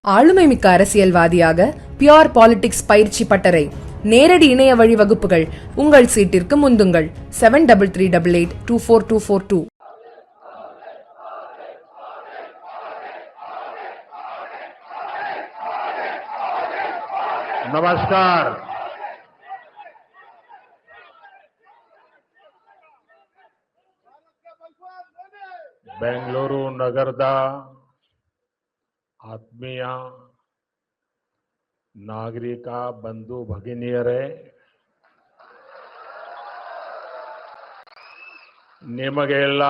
ஆளுமை மிக்க அரசியல்வாதியாக பியோர் பாலிடிக்ஸ் பயிற்சி பட்டறை நேரடி இணைய வழி வகுப்புகள் உங்கள் சீட்டிற்கு முந்துங்கள் 7338824242 नमस्कार। बेंगलुरु नगರದ ಆತ್ಮೀಯ ನಾಗರಿಕ ಬಂಧು ಭಗಿನಿಯರೇ, ನಿಮಗೆಲ್ಲ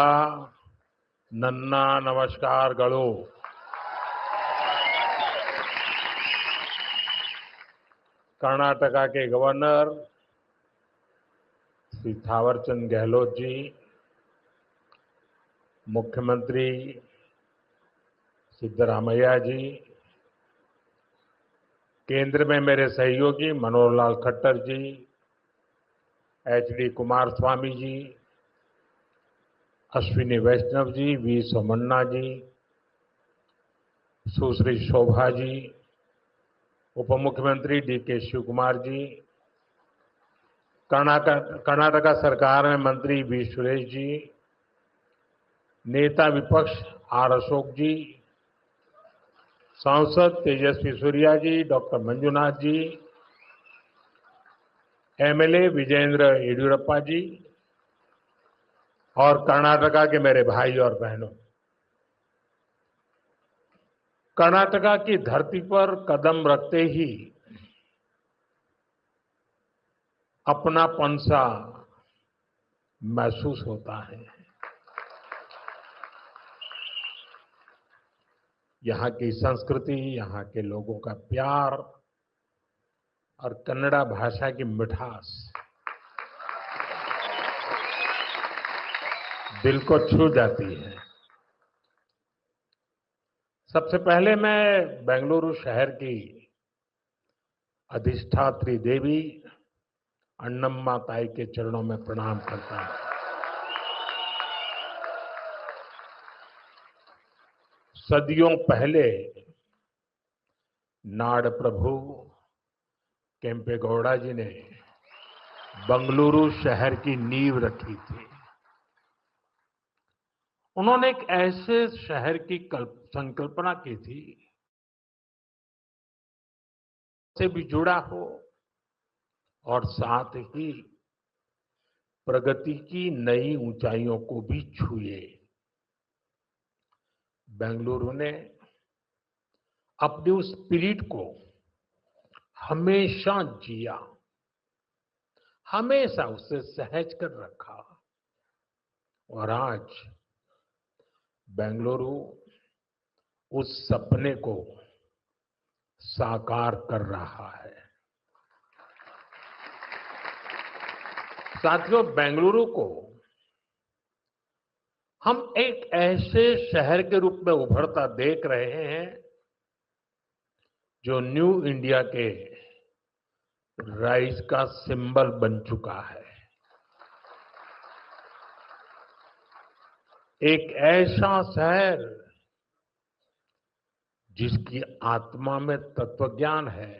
ನನ್ನ ನಮಸ್ಕಾರಗಳು। कर्नाटक के गवर्नर श्री थावरचंद गहलोत जी, मुख्यमंत्री सिद्धरामैया जी, केंद्र में मेरे सहयोगी मनोहर लाल खट्टर जी, एचडी कुमारस्वामी जी, अश्विनी वैष्णव जी, वी सोमन्ना जी, सुश्री शोभा जी, उप मुख्यमंत्री डीके शिव कुमार जी, कर्नाटक सरकार में मंत्री वी सुरेश जी, नेता विपक्ष आर अशोक जी, सांसद तेजस्वी सूर्या जी, डॉक्टर मंजुनाथ जी, एमएलए विजेंद्र येडियुरप्पा जी और कर्नाटका के मेरे भाई और बहनों, कर्नाटका की धरती पर कदम रखते ही अपनापन सा महसूस होता है। यहाँ की संस्कृति, यहाँ के लोगों का प्यार और कन्नड़ा भाषा की मिठास दिल को छू जाती है। सबसे पहले मैं बेंगलुरु शहर की अधिष्ठात्री देवी अन्नम्मा ताई के चरणों में प्रणाम करता हूं। सदियों पहले नाड़ प्रभु केम्पेगौड़ा जी ने बेंगलुरु शहर की नींव रखी थी। उन्होंने एक ऐसे शहर की संकल्पना की थी से भी जुड़ा हो और साथ ही प्रगति की नई ऊंचाइयों को भी छुए। बेंगलुरु ने अपनी उस स्पिरिट को हमेशा जिया, हमेशा उसे सहज कर रखा और आज बेंगलुरु उस सपने को साकार कर रहा है। साथियों, बेंगलुरु को हम एक ऐसे शहर के रूप में उभरता देख रहे हैं जो न्यू इंडिया के राइज का सिंबल बन चुका है। एक ऐसा शहर जिसकी आत्मा में तत्वज्ञान है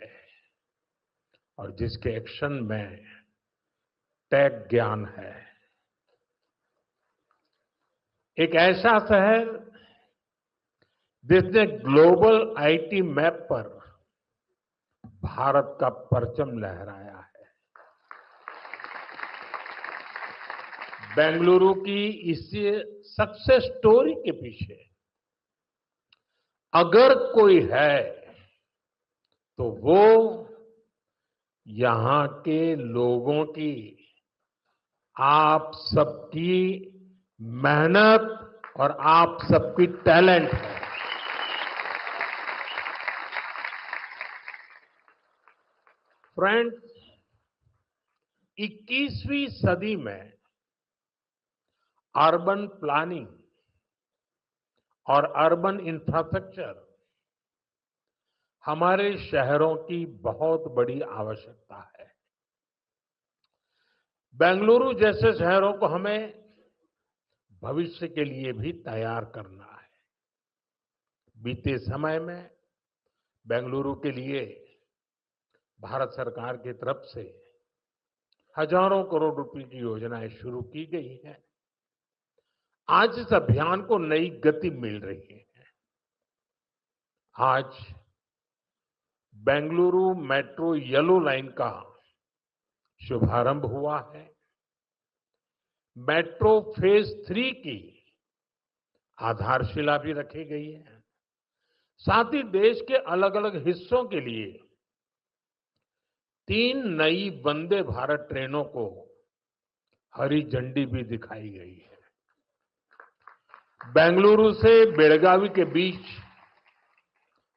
और जिसके एक्शन में टेक ज्ञान है। एक ऐसा शहर जिसने ग्लोबल आईटी मैप पर भारत का परचम लहराया है। बेंगलुरु की इस सक्सेस स्टोरी के पीछे अगर कोई है तो वो यहां के लोगों की, आप सबकी मेहनत और आप सबकी टैलेंट है। फ्रेंड्स, 21वीं सदी में अर्बन प्लानिंग और अर्बन इंफ्रास्ट्रक्चर हमारे शहरों की बहुत बड़ी आवश्यकता है। बेंगलुरु जैसे शहरों को हमें भविष्य के लिए भी तैयार करना है। बीते समय में बेंगलुरु के लिए भारत सरकार की तरफ से हजारों करोड़ रुपए की योजनाएं शुरू की गई हैं। आज इस अभियान को नई गति मिल रही है। आज बेंगलुरु मेट्रो येलो लाइन का शुभारंभ हुआ है। मेट्रो फेज 3 की आधारशिला भी रखी गई है। साथ ही देश के अलग अलग हिस्सों के लिए 3 नई वंदे भारत ट्रेनों को हरी झंडी भी दिखाई गई है। बेंगलुरु से बेलगावी के बीच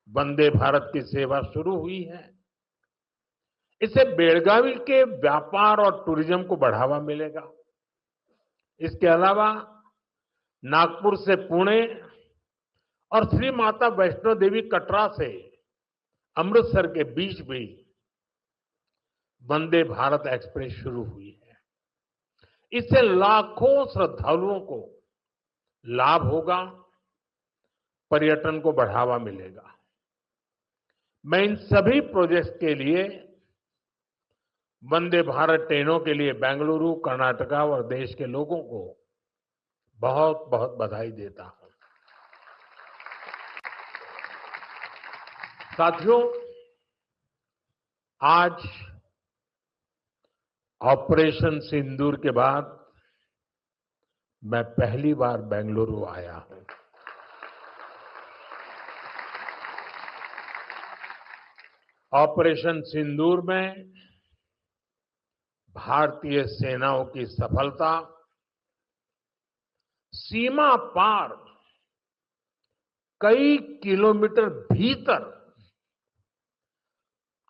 वंदे भारत की सेवा शुरू हुई है। इससे बेलगावी के व्यापार और टूरिज्म को बढ़ावा मिलेगा। इसके अलावा नागपुर से पुणे और श्री माता वैष्णो देवी कटरा से अमृतसर के बीच भी वंदे भारत एक्सप्रेस शुरू हुई है। इससे लाखों श्रद्धालुओं को लाभ होगा, पर्यटन को बढ़ावा मिलेगा। मैं इन सभी प्रोजेक्ट्स के लिए वंदे भारत ट्रेनों के लिए बेंगलुरु, कर्नाटका और देश के लोगों को बहुत बहुत बधाई देता हूं। साथियों, आज ऑपरेशन सिंदूर के बाद मैं पहली बार बेंगलुरु आया हूं। ऑपरेशन सिंदूर में भारतीय सेनाओं की सफलता सीमा पार कई किलोमीटर भीतर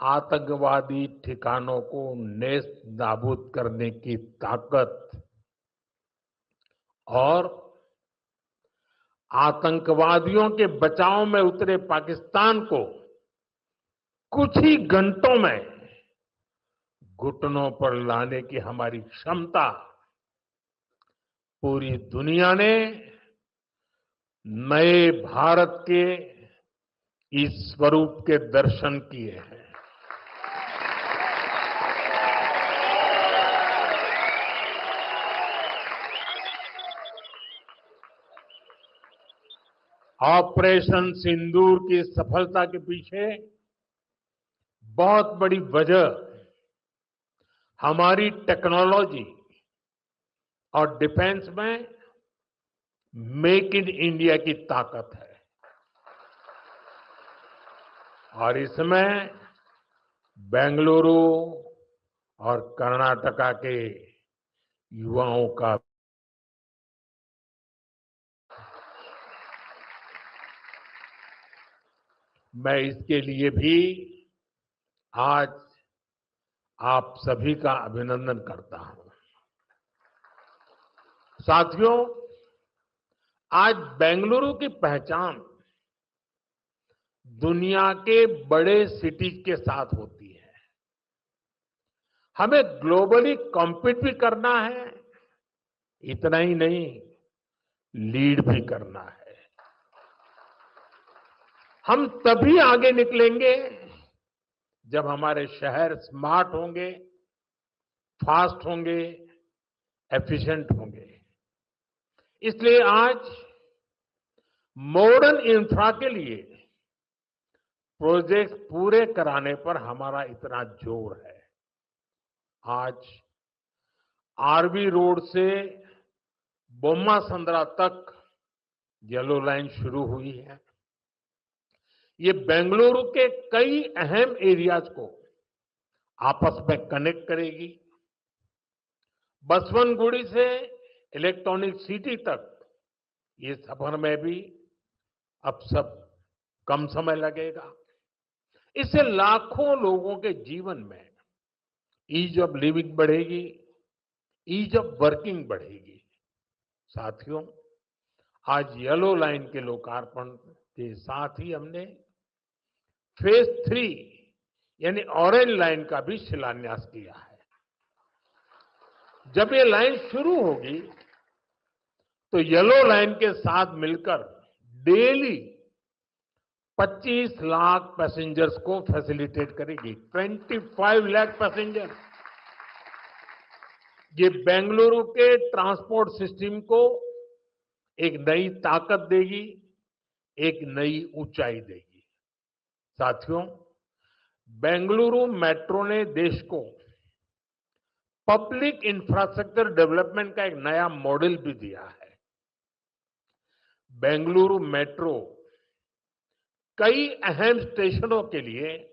आतंकवादी ठिकानों को नेस्त नाबूद करने की ताकत और आतंकवादियों के बचाव में उतरे पाकिस्तान को कुछ ही घंटों में घुटनों पर लाने की हमारी क्षमता पूरी दुनिया ने नए भारत के इस स्वरूप के दर्शन किए हैं। ऑपरेशन सिंदूर की सफलता के पीछे बहुत बड़ी वजह हमारी टेक्नोलॉजी और डिफेंस में मेक इन इंडिया की ताकत है। और इसमें बेंगलुरु और कर्नाटका के युवाओं का मैं इसके लिए भी आज आप सभी का अभिनंदन करता हूं। साथियों, आज बेंगलुरु की पहचान दुनिया के बड़े सिटीज के साथ होती है। हमें ग्लोबली कॉम्पीट भी करना है, इतना ही नहीं, लीड भी करना है। हम तभी आगे निकलेंगे जब हमारे शहर स्मार्ट होंगे, फास्ट होंगे, एफिशिएंट होंगे। इसलिए आज मॉडर्न इंफ्रा के लिए प्रोजेक्ट पूरे कराने पर हमारा इतना जोर है। आज आरवी रोड से बोम्मा संद्रा तक येलो लाइन शुरू हुई है। ये बेंगलुरु के कई अहम एरियाज को आपस में कनेक्ट करेगी। बसवनगुड़ी से इलेक्ट्रॉनिक सिटी तक ये सफर में भी अब सब कम समय लगेगा। इससे लाखों लोगों के जीवन में ईज ऑफ लिविंग बढ़ेगी, ईज ऑफ वर्किंग बढ़ेगी। साथियों, आज येलो लाइन के लोकार्पण के साथ ही हमने फेज 3 यानी ऑरेंज लाइन का भी शिलान्यास किया है। जब ये लाइन शुरू होगी तो येलो लाइन के साथ मिलकर डेली 25 लाख पैसेंजर्स को फैसिलिटेट करेगी। 25 लाख पैसेंजर। ये बेंगलुरु के ट्रांसपोर्ट सिस्टम को एक नई ताकत देगी, एक नई ऊंचाई देगी। साथियों, बेंगलुरु मेट्रो ने देश को पब्लिक इंफ्रास्ट्रक्चर डेवलपमेंट का एक नया मॉडल भी दिया है। बेंगलुरु मेट्रो कई अहम स्टेशनों के लिए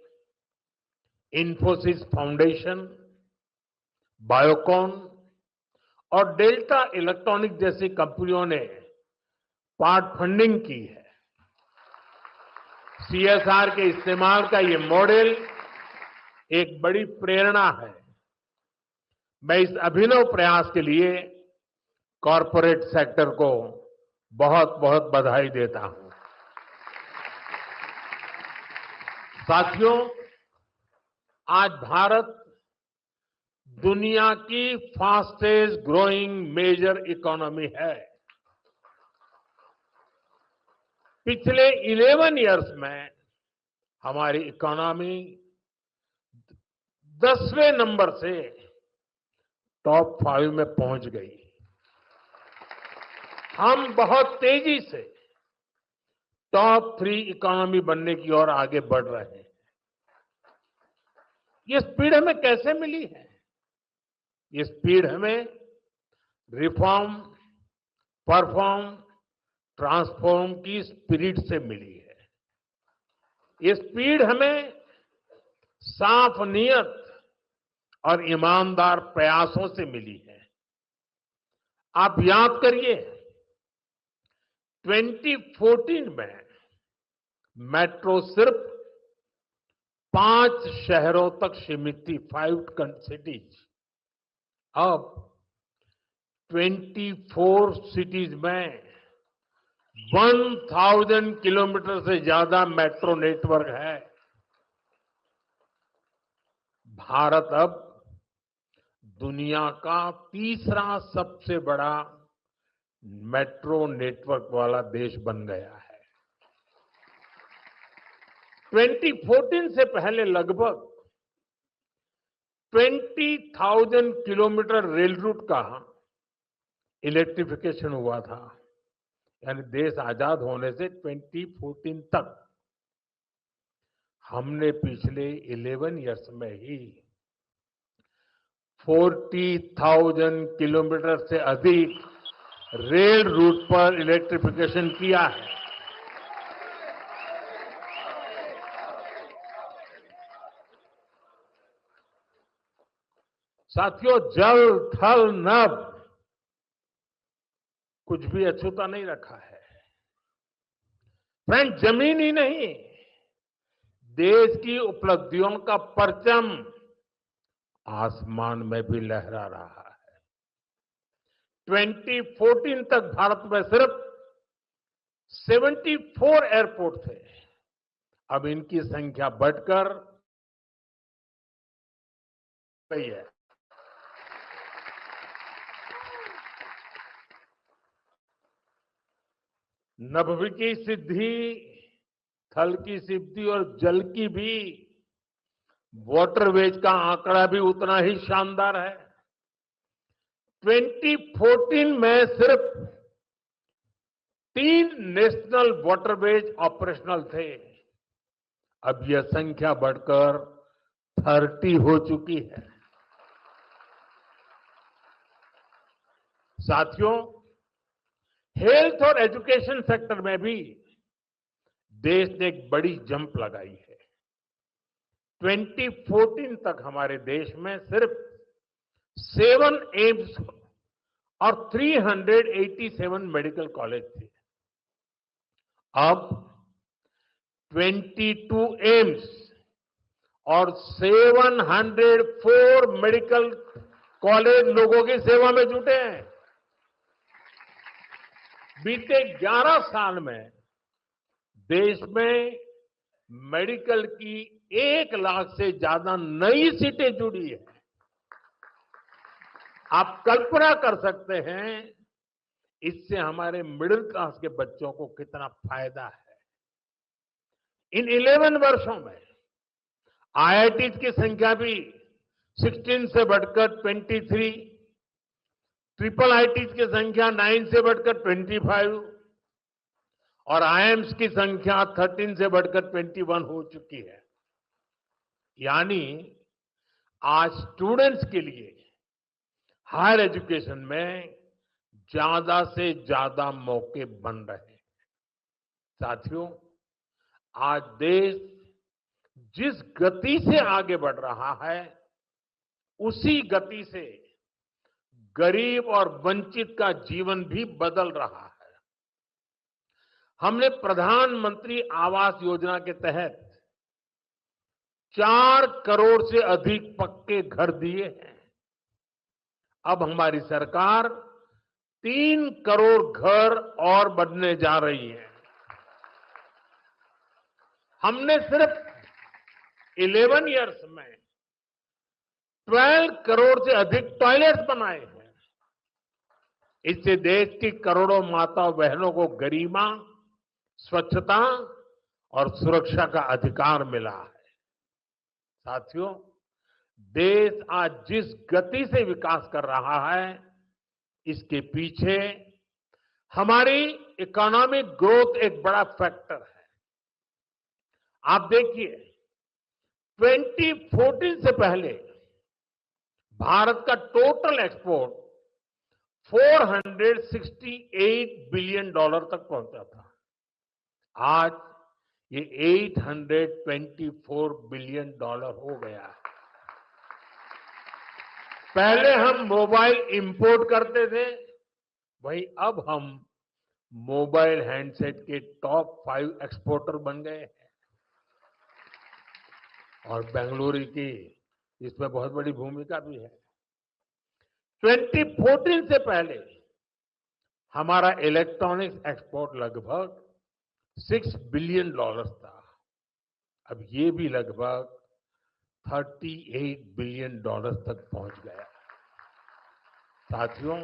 इंफोसिस फाउंडेशन, बायोकॉन और डेल्टा इलेक्ट्रॉनिक जैसी कंपनियों ने पार्ट फंडिंग की है। सीएसआर के इस्तेमाल का ये मॉडल एक बड़ी प्रेरणा है। मैं इस अभिनव प्रयास के लिए कॉरपोरेट सेक्टर को बहुत बहुत बधाई देता हूं। साथियों, आज भारत दुनिया की फास्टेस्ट ग्रोइंग मेजर इकोनॉमी है। पिछले 11 इयर्स में हमारी इकोनॉमी 10वें नंबर से टॉप 5 में पहुंच गई। हम बहुत तेजी से टॉप 3 इकोनॉमी बनने की ओर आगे बढ़ रहे हैं। ये स्पीड हमें कैसे मिली है? ये स्पीड हमें रिफॉर्म, परफॉर्म, ट्रांसफॉर्म की स्पिरिट से मिली है। ये स्पीड हमें साफ नीयत और ईमानदार प्रयासों से मिली है। आप याद करिए, 2014 में मेट्रो सिर्फ 5 शहरों तक सीमित थी, 5 सिटीज। अब 24 सिटीज में 1000 किलोमीटर से ज्यादा मेट्रो नेटवर्क है। भारत अब दुनिया का तीसरा सबसे बड़ा मेट्रो नेटवर्क वाला देश बन गया है। 2014 से पहले लगभग 20,000 किलोमीटर रेल रूट का इलेक्ट्रिफिकेशन हुआ था। यानी देश आजाद होने से 2014 तक हमने पिछले 11 इयर्स में ही 40,000 किलोमीटर से अधिक रेल रूट पर इलेक्ट्रिफिकेशन किया है। साथियों, जल, थल, नभ कुछ भी अछूता नहीं रखा है। फ्रेंड, जमीन ही नहीं, देश की उपलब्धियों का परचम आसमान में भी लहरा रहा है। 2014 तक भारत में सिर्फ 74 एयरपोर्ट थे। अब इनकी संख्या बढ़कर गई है। नभ की सिद्धि, थल की सिद्धि और जल की भी वाटरवेज का आंकड़ा भी उतना ही शानदार है। 2014 में सिर्फ 3 नेशनल वाटरवेज ऑपरेशनल थे। अब यह संख्या बढ़कर 30 हो चुकी है। साथियों, हेल्थ और एजुकेशन सेक्टर में भी देश ने एक बड़ी जंप लगाई है। 2014 तक हमारे देश में सिर्फ 7 एम्स और 387 मेडिकल कॉलेज थे। अब 22 एम्स और 704 मेडिकल कॉलेज लोगों की सेवा में जुटे हैं। बीते 11 साल में देश में मेडिकल की 1 लाख से ज्यादा नई सीटें जुड़ी है। आप कल्पना कर सकते हैं इससे हमारे मिडिल क्लास के बच्चों को कितना फायदा है। इन 11 वर्षों में आईआईटी की संख्या भी 16 से बढ़कर 23, ट्रिपल आईटी की संख्या 9 से बढ़कर 25 और आईएम्स की संख्या 13 से बढ़कर 21 हो चुकी है। यानी आज स्टूडेंट्स के लिए हायर एजुकेशन में ज्यादा से ज्यादा मौके बन रहे हैं। साथियों, आज देश जिस गति से आगे बढ़ रहा है, उसी गति से गरीब और वंचित का जीवन भी बदल रहा है। हमने प्रधानमंत्री आवास योजना के तहत 4 करोड़ से अधिक पक्के घर दिए हैं। अब हमारी सरकार 3 करोड़ घर और बनने जा रही है। हमने सिर्फ 11 इयर्स में 12 करोड़ से अधिक टॉयलेट्स बनाए हैं। इससे देश की करोड़ों माताओं बहनों को गरिमा, स्वच्छता और सुरक्षा का अधिकार मिला है। साथियों, देश आज जिस गति से विकास कर रहा है, इसके पीछे हमारी इकोनॉमिक ग्रोथ एक बड़ा फैक्टर है। आप देखिए, 2014 से पहले भारत का टोटल एक्सपोर्ट 468 बिलियन डॉलर तक पहुंचा था। आज ये 824 बिलियन डॉलर हो गया है। पहले हम मोबाइल इंपोर्ट करते थे, वहीं अब हम मोबाइल हैंडसेट के टॉप 5 एक्सपोर्टर बन गए हैं। और बेंगलुरु की इसमें बहुत बड़ी भूमिका भी है। 2014 से पहले हमारा इलेक्ट्रॉनिक्स एक्सपोर्ट लगभग 6 बिलियन डॉलर था। अब ये भी लगभग 38 बिलियन डॉलर तक पहुंच गया। साथियों,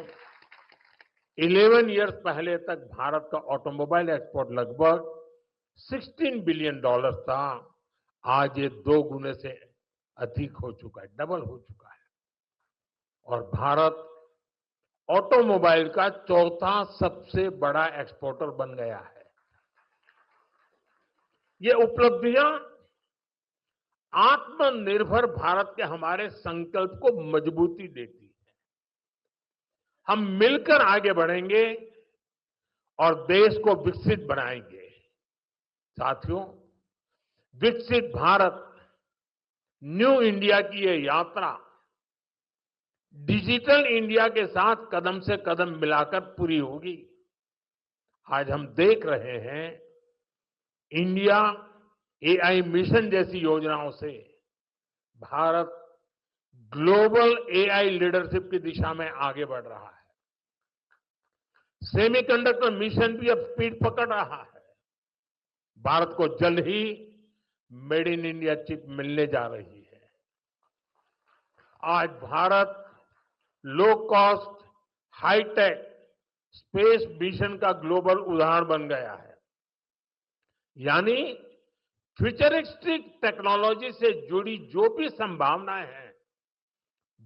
11 इयर्स पहले तक भारत का ऑटोमोबाइल एक्सपोर्ट लगभग 16 बिलियन डॉलर था। आज ये 2 गुने से अधिक हो चुका है, डबल हो चुका है। और भारत ऑटोमोबाइल का 4था सबसे बड़ा एक्सपोर्टर बन गया है। ये उपलब्धियां आत्मनिर्भर भारत के हमारे संकल्प को मजबूती देती है। हम मिलकर आगे बढ़ेंगे और देश को विकसित बनाएंगे। साथियों, विकसित भारत न्यू इंडिया की ये यात्रा डिजिटल इंडिया के साथ कदम से कदम मिलाकर पूरी होगी। आज हम देख रहे हैं, इंडिया एआई मिशन जैसी योजनाओं से भारत ग्लोबल एआई लीडरशिप की दिशा में आगे बढ़ रहा है। सेमीकंडक्टर मिशन भी अब स्पीड पकड़ रहा है। भारत को जल्द ही मेड इन इंडिया चिप मिलने जा रही है। आज Bharat low cost, high tech space mission का ग्लोबल उदाहरण बन गया है। यानी फ्यूचरिस्टिक टेक्नोलॉजी से जुड़ी जो भी संभावनाएं हैं,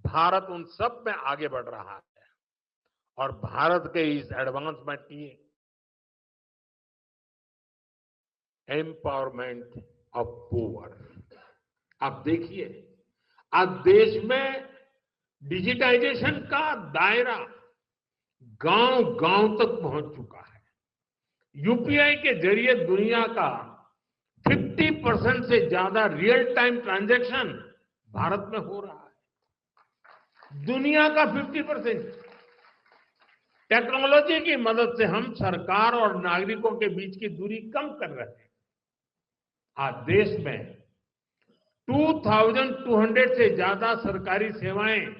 भारत उन सब में आगे बढ़ रहा है। और भारत के इस एडवांसमेंट की एम्पावरमेंट ऑफ पुअर। आप देखिए, आज देश में डिजिटाइजेशन का दायरा गांव-गांव तक पहुंच चुका है। यूपीआई के जरिए दुनिया का 50% से ज्यादा रियल टाइम ट्रांजैक्शन भारत में हो रहा है। दुनिया का 50%। टेक्नोलॉजी की मदद से हम सरकार और नागरिकों के बीच की दूरी कम कर रहे हैं। आज देश में 2200 से ज्यादा सरकारी सेवाएं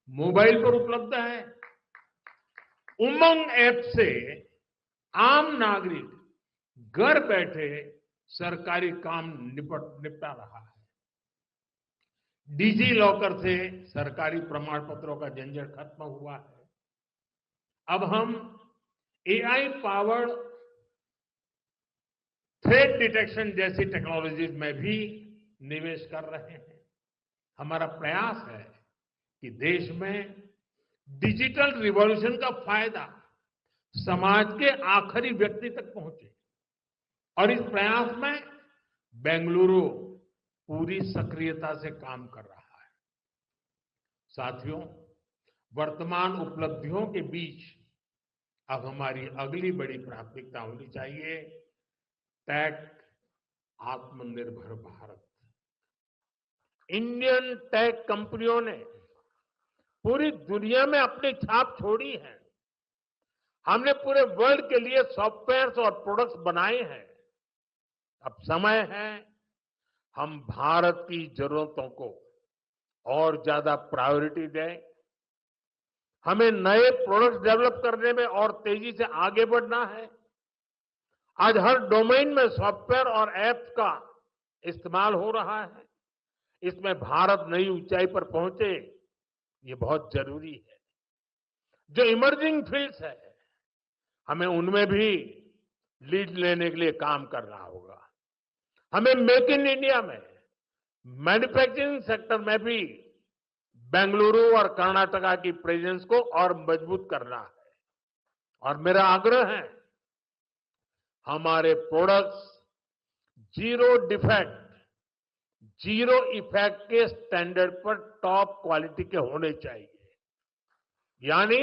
मोबाइल पर उपलब्ध है। उमंग ऐप से आम नागरिक घर बैठे सरकारी काम निपटा रहा है। डिजी लॉकर से सरकारी प्रमाण पत्रों का झंझट खत्म हुआ है। अब हम एआई पावर्ड थ्रेट डिटेक्शन जैसी टेक्नोलॉजीज में भी निवेश कर रहे हैं। हमारा प्रयास है कि देश में डिजिटल रिवॉल्यूशन का फायदा समाज के आखिरी व्यक्ति तक पहुंचे और इस प्रयास में बेंगलुरु पूरी सक्रियता से काम कर रहा है। साथियों, वर्तमान उपलब्धियों के बीच अब हमारी अगली बड़ी प्राथमिकता होनी चाहिए टेक आत्मनिर्भर भारत। इंडियन टेक कंपनियों ने पूरी दुनिया में अपनी छाप छोड़ी है। हमने पूरे वर्ल्ड के लिए सॉफ्टवेयर्स और प्रोडक्ट्स बनाए हैं। अब समय है हम भारत की जरूरतों को और ज्यादा प्रायोरिटी दें। हमें नए प्रोडक्ट्स डेवलप करने में और तेजी से आगे बढ़ना है। आज हर डोमेन में सॉफ्टवेयर और ऐप्स का इस्तेमाल हो रहा है। इसमें भारत नई ऊंचाई पर पहुंचे, ये बहुत जरूरी है। जो इमर्जिंग फील्ड्स है, हमें उनमें भी लीड लेने के लिए काम करना होगा। हमें मेक इन इंडिया में मैन्युफैक्चरिंग सेक्टर में भी बेंगलुरु और कर्नाटका की प्रेजेंस को और मजबूत करना है। और मेरा आग्रह है हमारे products zero defect, zero effect के स्टैंडर्ड पर टॉप क्वालिटी के होने चाहिए। यानी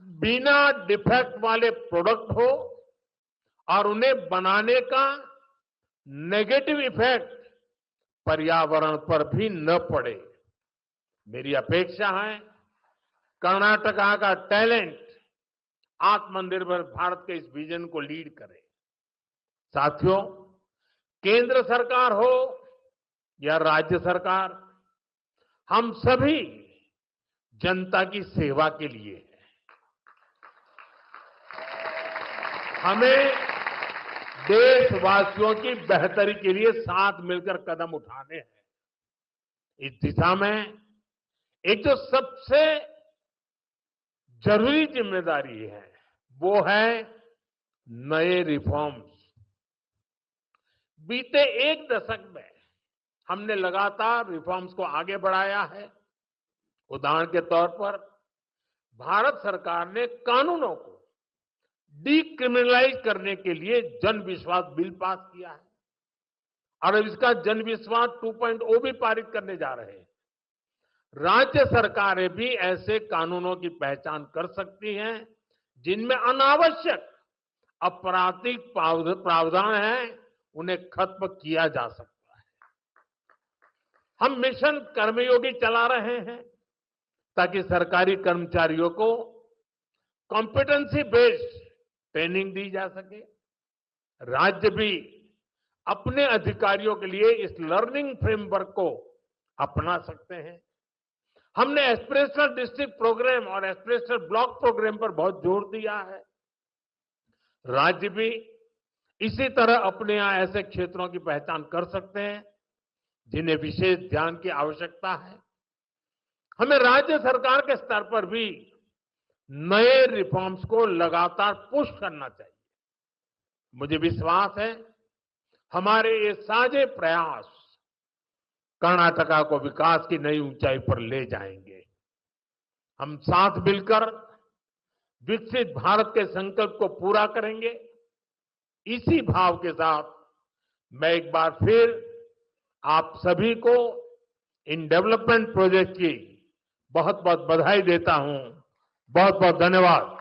बिना डिफेक्ट वाले प्रोडक्ट हो और उन्हें बनाने का नेगेटिव इफेक्ट पर्यावरण पर भी न पड़े। मेरी अपेक्षा है कर्नाटका का टैलेंट आत्मनिर्भर भारत के इस विजन को लीड करे। साथियों, केंद्र सरकार हो या राज्य सरकार, हम सभी जनता की सेवा के लिए हैं। हमें देशवासियों की बेहतरी के लिए साथ मिलकर कदम उठाने हैं। इस दिशा में एक जो सबसे जरूरी जिम्मेदारी है वो है नए रिफॉर्म्स। बीते एक दशक में हमने लगातार रिफॉर्म्स को आगे बढ़ाया है। उदाहरण के तौर पर भारत सरकार ने कानूनों को डीक्रिमिनलाइज करने के लिए जन विश्वास बिल पास किया है और अब इसका जन विश्वास 2.0 भी पारित करने जा रहे हैं। राज्य सरकारें भी ऐसे कानूनों की पहचान कर सकती हैं जिनमें अनावश्यक आपराधिक प्रावधान हैं, उन्हें खत्म किया जा सकता है। हम मिशन कर्मयोगी चला रहे हैं ताकि सरकारी कर्मचारियों को कॉम्पिटेंसी बेस्ड ट्रेनिंग दी जा सके। राज्य भी अपने अधिकारियों के लिए इस लर्निंग फ्रेमवर्क को अपना सकते हैं। हमने एस्पिरेशनल डिस्ट्रिक्ट प्रोग्राम और एस्पिरेशनल ब्लॉक प्रोग्राम पर बहुत जोर दिया है। राज्य भी इसी तरह अपने यहां ऐसे क्षेत्रों की पहचान कर सकते हैं जिन्हें विशेष ध्यान की आवश्यकता है। हमें राज्य सरकार के स्तर पर भी नए रिफॉर्म्स को लगातार पुश करना चाहिए। मुझे विश्वास है हमारे ये साझे प्रयास कर्नाटका को विकास की नई ऊंचाई पर ले जाएंगे। हम साथ मिलकर विकसित भारत के संकल्प को पूरा करेंगे। इसी भाव के साथ मैं एक बार फिर आप सभी को इन डेवलपमेंट प्रोजेक्ट की बहुत बहुत बधाई देता हूं। बहुत बहुत धन्यवाद।